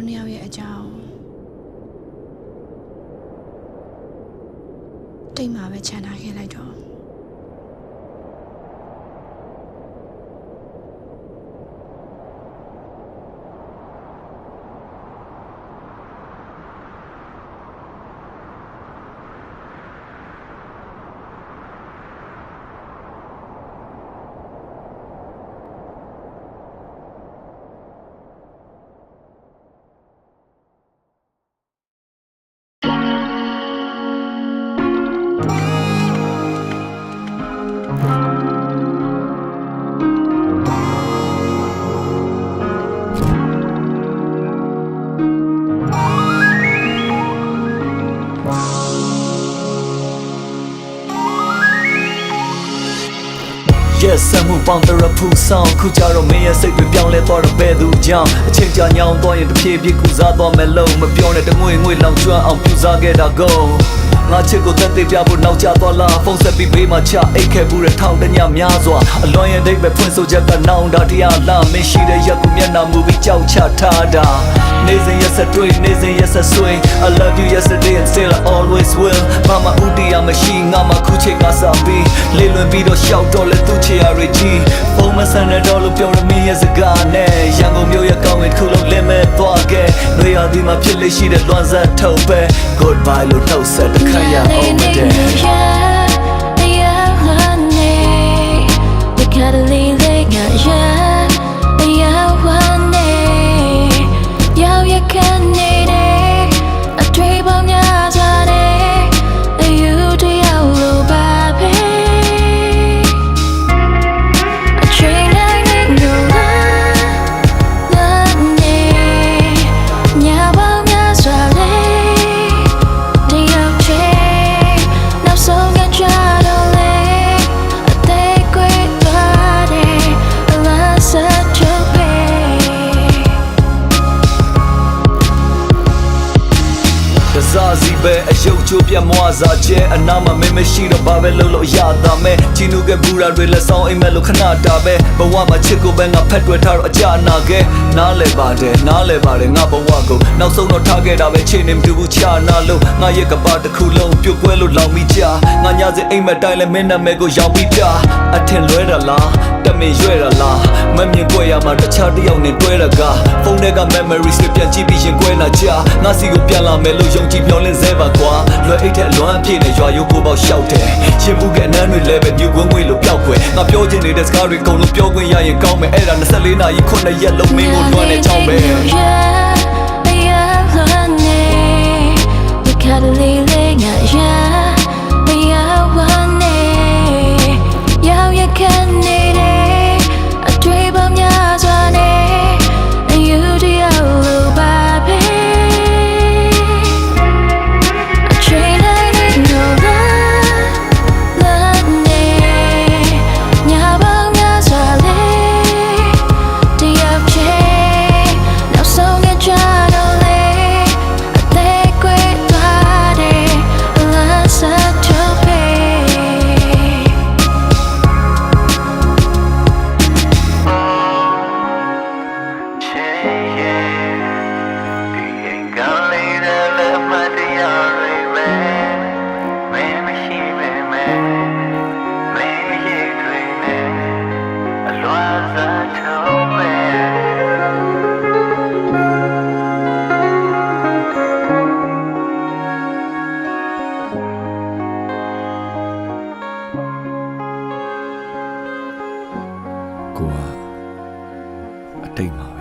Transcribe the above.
နှစ်ယောက်ရဲ့အကြောင်းတိတ်မှာပဲခြံထားခဲ့လိုက်တော့Yes ဆမှုပေါင်းတရဖူဆောင်ခုကြတော့မင်းရဲ့စိတ်တွေပြောင်းလဲသွားတော့ဘယ်သူကြောင့်အချိန်ကြာညောင်းသွားရင်တဖြည်းဖြည်းကူစားသွားမယ်လို့မပြောနဲ့တငွေငွေလောင်ကျွမ်းအောင်ပြူစားခဲ့တာကိုငါချစ်ကိုသက်သေပြဖို့နောက်ကျသွားလားဖုန်းဆက်ပြီးဘေးမှာချအိတ်ခဲ့ဘူးတဲ့ထောင်တညများစွာအလွန်ရင်ဒိတ်ပဲဖွင့်ဆိုချက်ကနောင်တာတရားလားမင်းရှိတဲ့ရက်ကူမျက်နှာမူပြီးကြောက်ချထားတာနေစဉ်ရက်ဆက်တွေ့နေစဉ်ရက်ဆက်ဆွေး I love you yesterday and still I always will မမဦးတရားမရှိငါမှခုချိန်ကစားပြီးလေလွန်ပြီးတော့ရှောက်တော့လဲသူ့ချေရရီကြီးဖုန်းမဆန်တဲ့တော့လို့ပြောရမင်းရဲ့စကားနဲ့ရန်ကုန်မြို့ရဲ့ကောင်းဝင်တစ်ခုလုံးလင်းမဲ့သွားခဲ့လွေရသည်မှာဖြစ်လေရှိတဲ့လွန်ဆက်ထုတ်ပဲ goodbye လို့နှုတ်ဆက်တစ်ခါရအောင်မတဲ့စားစီပဲအယုတ်ချိုးပြတ်မွားစားကျဲအနာမှာမင်းမရှိတော့ဘာပဲလုပ်လို့ရတာမဲချီနူကဘူရာတွေလက်ဆောင်အိမ်မက်လို့ခဏတာပဲဘဝမှာချစ်ကိုပဲငါဖက်တွယ်ထားတော့အကြနာခဲ့နားလဲပါတယ်ငါဘဝကိုနောက်ဆုံးတော့ထားခဲ့တာပဲချိန်နေမတူဘူးချာနာလို့ငါရဲ့ကပါတစ်ခုလုံးပြုတ်ကွဲလို့လောင်ပြီးကြာငါညစဉ်အိမ်မက်တိုင်းလဲမင်းနာမည်ကိုရောက်ပြီးပြအထင်လွဲတာလားတမင်ရွဲ့တာလားမမြင်ကွဲရမှာတခြားတစ်ယောက်နဲ့တွဲရကဖုန်းထဲက memories တွေပြန်ကြည့်ပြီးရင်ကွဲလာကြငါစီကိုပြန်လာမယ်လို့ယုံကြည်မျှော်လင့်စေပါကွာလွယ်အိတ်ထက်လွမ်းအပြည့်နဲ့ရွာရုပ်ကိုပေါက်လျှောက်တယ်ရှင်ဘူးကအနမ်းတွေလည်းပဲမြူကွင်းငွေလို့ပျောက်ွယ်ငါပြောချင်နေတဲ့စကားတွေအကုန်လုံးပြောခွင့်ရရင်ကောင်းမယ်အဲ့ဒါ24နာရီ9ရက်လုံးမင်းကိုလွှမ်းနေချောင်းပဲကိုကအတိတ်မှာ